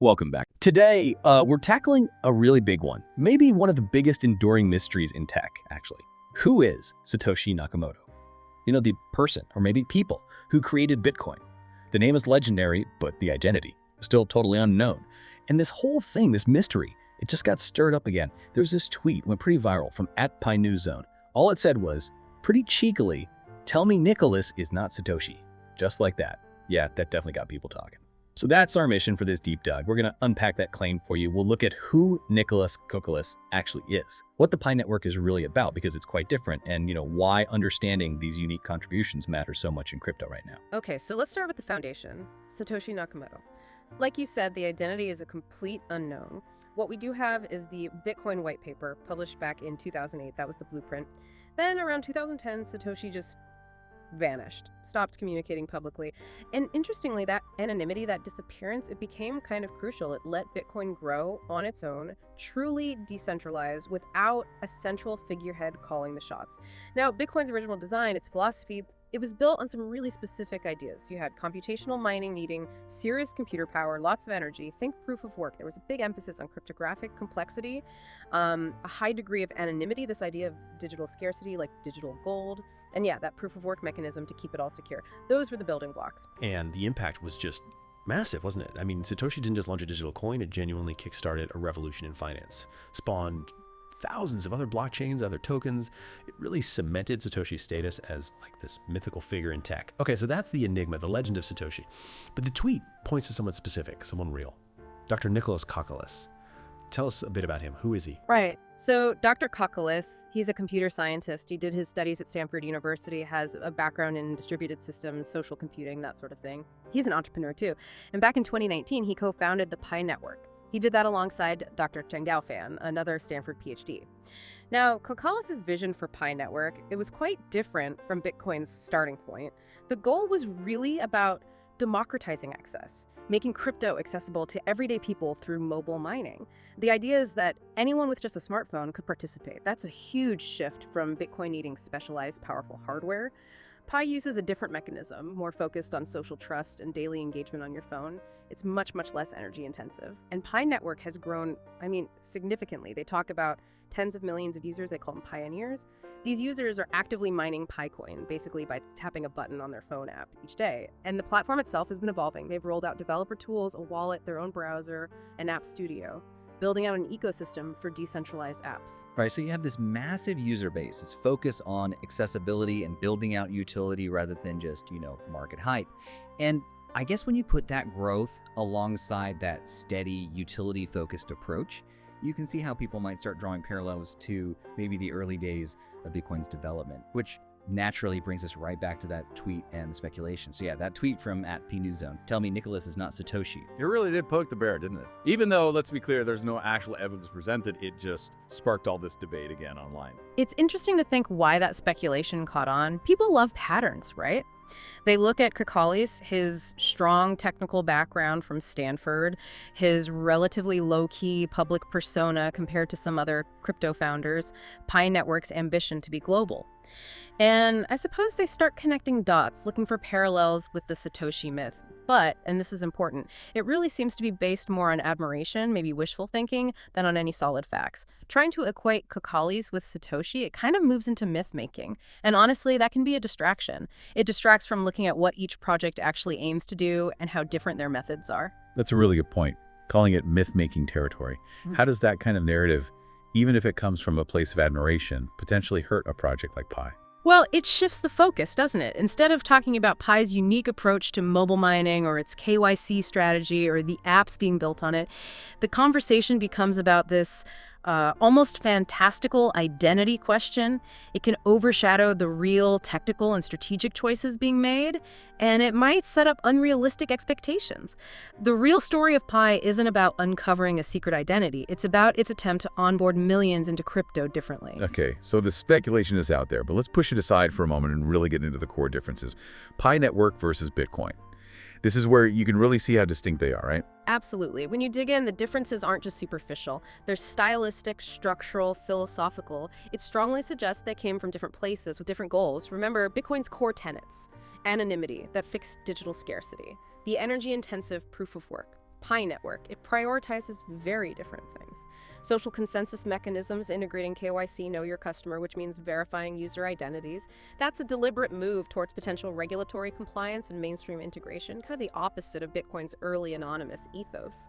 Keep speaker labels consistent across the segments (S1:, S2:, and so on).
S1: Welcome back. Today, we're tackling a really big one. Maybe one of the biggest enduring mysteries in tech, actually. Who is Satoshi Nakamoto? You know, the person, or maybe people, who created Bitcoin. The name is legendary, but the identity is still totally unknown. And this whole thing, this mystery, it just got stirred up again. There's this tweet, went pretty viral from @PieNewsZone. All it said was, pretty cheekily, "Tell me Nicolas is not Satoshi." Just like that. Yeah, that definitely got people talking. So that's our mission for this deep dive. We're going to unpack that claim for you. We'll look at who Nicolas Kokkalis actually is, what the Pi network is really about, because it's quite different, and why understanding these unique contributions matters so much in crypto right now.
S2: Okay, so let's start with the foundation, Satoshi Nakamoto. Like you said, the identity is a complete unknown. What we do have is the Bitcoin white paper published back in 2008. That was the blueprint. Then around 2010, Satoshi just vanished, stopped communicating publicly. And interestingly, that anonymity, that disappearance, it became kind of crucial. It let Bitcoin grow on its own, truly decentralized, without a central figurehead calling the shots. Now, Bitcoin's original design, its philosophy, it was built on some really specific ideas. You had computational mining needing serious computer power, lots of energy, think proof of work. There was a big emphasis on cryptographic complexity, a high degree of anonymity, this idea of digital scarcity like digital gold, and yeah, that proof of work mechanism to keep it all secure. Those were the building blocks.
S3: And the impact was just massive, wasn't it? I mean, Satoshi didn't just launch a digital coin, it genuinely kickstarted a revolution in finance, spawned thousands of other blockchains, other tokens. It really cemented Satoshi's status as like this mythical figure in tech. Okay, so that's the enigma, the legend of Satoshi. But the tweet points to someone specific, someone real. Dr. Nicolas Kokkalis. Tell us a bit about him. Who is he?
S2: Right. So Dr. Kokkalis, he's a computer scientist. He did his studies at Stanford University, has a background in distributed systems, social computing, that sort of thing. He's an entrepreneur too. And back in 2019, he co-founded the Pi network. He did that alongside Dr. Cheng Fan, another Stanford PhD. Now, Kokkalis' vision for Pi network, it was quite different from Bitcoin's starting point. The goal was really about democratizing access, making crypto accessible to everyday people through mobile mining. The idea is that anyone with just a smartphone could participate. That's a huge shift from Bitcoin needing specialized, powerful hardware. Pi uses a different mechanism, more focused on social trust and daily engagement on your phone. It's much, much less energy intensive. And Pi network has grown, significantly. They talk about tens of millions of users. They call them pioneers. These users are actively mining PiCoin, basically by tapping a button on their phone app each day. And the platform itself has been evolving. They've rolled out developer tools, a wallet, their own browser, an app studio, building out an ecosystem for decentralized apps.
S4: Right, so you have this massive user base. It's focused on accessibility and building out utility rather than just, market hype. And I guess when you put that growth alongside that steady utility-focused approach, you can see how people might start drawing parallels to maybe the early days of Bitcoin's development, which naturally brings us right back to that tweet and the speculation. So yeah, that tweet from @PNewsZone. Tell me Nicolas is not Satoshi.
S1: It really did poke the bear, didn't it? Even though, let's be clear, there's no actual evidence presented, it just sparked all this debate again online.
S2: It's interesting to think why that speculation caught on. People love patterns, right? They look at Kokkalis, his strong technical background from Stanford, his relatively low-key public persona compared to some other crypto founders, Pi Network's ambition to be global. And I suppose they start connecting dots, looking for parallels with the Satoshi myth. But, and this is important, it really seems to be based more on admiration, maybe wishful thinking, than on any solid facts. Trying to equate Kokkalis with Satoshi, it kind of moves into myth-making. And honestly, that can be a distraction. It distracts from looking at what each project actually aims to do and how different their methods are.
S5: That's a really good point, calling it myth-making territory. How does that kind of narrative, even if it comes from a place of admiration, potentially hurt a project like Pi?
S2: Well, it shifts the focus, doesn't it? Instead of talking about Pi's unique approach to mobile mining or its KYC strategy or the apps being built on it, the conversation becomes about this almost fantastical identity question. It can overshadow the real technical and strategic choices being made, and it might set up unrealistic expectations. The real story of Pi isn't about uncovering a secret identity. It's about its attempt to onboard millions into crypto differently.
S5: Okay, so the speculation is out there, but let's push it aside for a moment and really get into the core differences. Pi network versus Bitcoin. This is where you can really see how distinct they are, right?
S2: Absolutely. When you dig in, the differences aren't just superficial. They're stylistic, structural, philosophical. It strongly suggests they came from different places with different goals. Remember, Bitcoin's core tenets: anonymity, that fixed digital scarcity, the energy-intensive proof of work, Pi Network, it prioritizes very different things. Social consensus mechanisms integrating KYC, know your customer, which means verifying user identities. That's a deliberate move towards potential regulatory compliance and mainstream integration, kind of the opposite of Bitcoin's early anonymous ethos.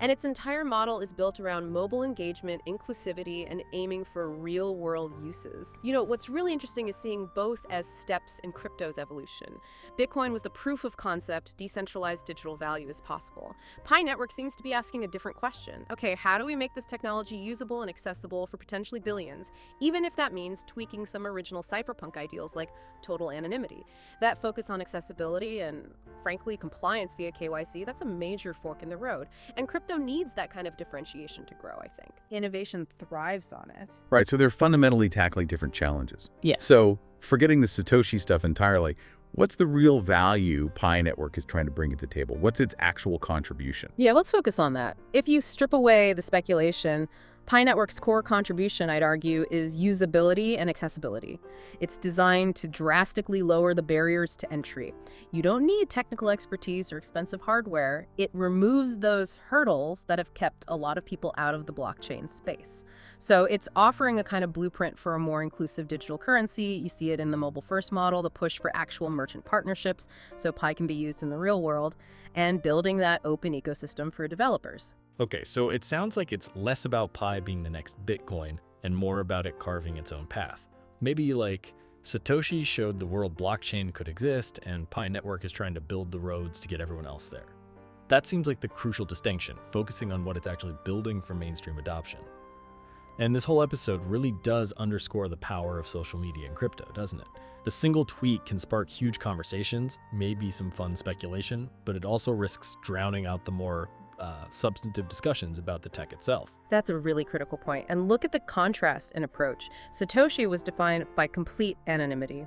S2: And its entire model is built around mobile engagement, inclusivity, and aiming for real-world uses. You know, what's really interesting is seeing both as steps in crypto's evolution. Bitcoin was the proof of concept, decentralized digital value is possible. Pi Network seems to be asking a different question. Okay, how do we make this technology usable and accessible for potentially billions, even if that means tweaking some original cypherpunk ideals like total anonymity? That focus on accessibility and, frankly, compliance via KYC, that's a major fork in the road. And crypto needs that kind of differentiation to grow, I think. Innovation thrives on it.
S5: Right, so they're fundamentally tackling different challenges.
S2: Yeah.
S5: So, forgetting the Satoshi stuff entirely, what's the real value Pi Network is trying to bring to the table? What's its actual contribution?
S2: Yeah, let's focus on that. If you strip away the speculation, Pi Network's core contribution, I'd argue, is usability and accessibility. It's designed to drastically lower the barriers to entry. You don't need technical expertise or expensive hardware. It removes those hurdles that have kept a lot of people out of the blockchain space. So it's offering a kind of blueprint for a more inclusive digital currency. You see it in the mobile-first model, the push for actual merchant partnerships, so Pi can be used in the real world, and building that open ecosystem for developers.
S6: Okay, so it sounds like it's less about Pi being the next Bitcoin and more about it carving its own path. Maybe like Satoshi showed the world blockchain could exist and Pi Network is trying to build the roads to get everyone else there. That seems like the crucial distinction, focusing on what it's actually building for mainstream adoption. And this whole episode really does underscore the power of social media and crypto, doesn't it? The single tweet can spark huge conversations, maybe some fun speculation, but it also risks drowning out the more substantive discussions about the tech itself.
S2: That's a really critical point. And look at the contrast in approach. Satoshi was defined by complete anonymity.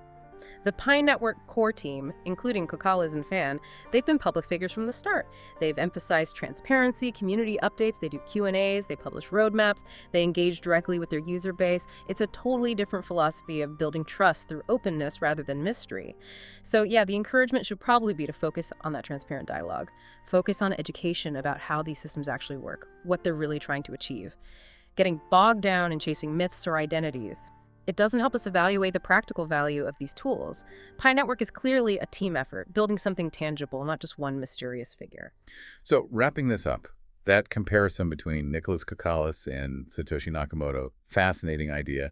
S2: The Pi Network core team, including Kokkalis and Fan, they've been public figures from the start. They've emphasized transparency, community updates, they do Q&As, they publish roadmaps, they engage directly with their user base. It's a totally different philosophy of building trust through openness rather than mystery. So yeah, the encouragement should probably be to focus on that transparent dialogue. Focus on education about how these systems actually work, what they're really trying to achieve. Getting bogged down in chasing myths or identities, it doesn't help us evaluate the practical value of these tools. Pi Network is clearly a team effort, building something tangible, not just one mysterious figure.
S5: So, wrapping this up, that comparison between Nicolas Kokkalis and Satoshi Nakamoto, fascinating idea,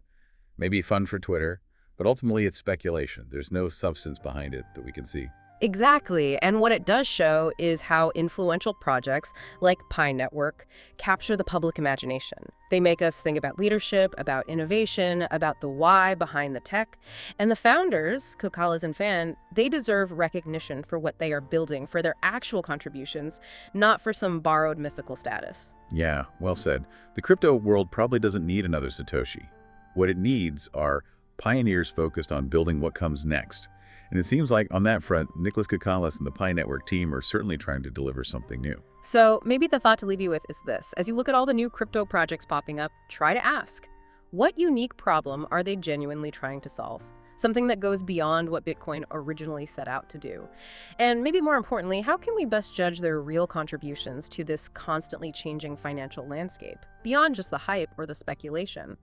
S5: maybe fun for Twitter, but ultimately it's speculation. There's no substance behind it that we can see.
S2: Exactly, and what it does show is how influential projects like Pi Network capture the public imagination. They make us think about leadership, about innovation, about the why behind the tech. And the founders, Kokkalis and Fan, they deserve recognition for what they are building, for their actual contributions, not for some borrowed mythical status.
S5: Yeah, well said. The crypto world probably doesn't need another Satoshi. What it needs are pioneers focused on building what comes next. And it seems like on that front, Nicolas Kokkalis and the Pi Network team are certainly trying to deliver something new.
S2: So maybe the thought to leave you with is this. As you look at all the new crypto projects popping up, try to ask, what unique problem are they genuinely trying to solve? Something that goes beyond what Bitcoin originally set out to do. And maybe more importantly, how can we best judge their real contributions to this constantly changing financial landscape, beyond just the hype or the speculation?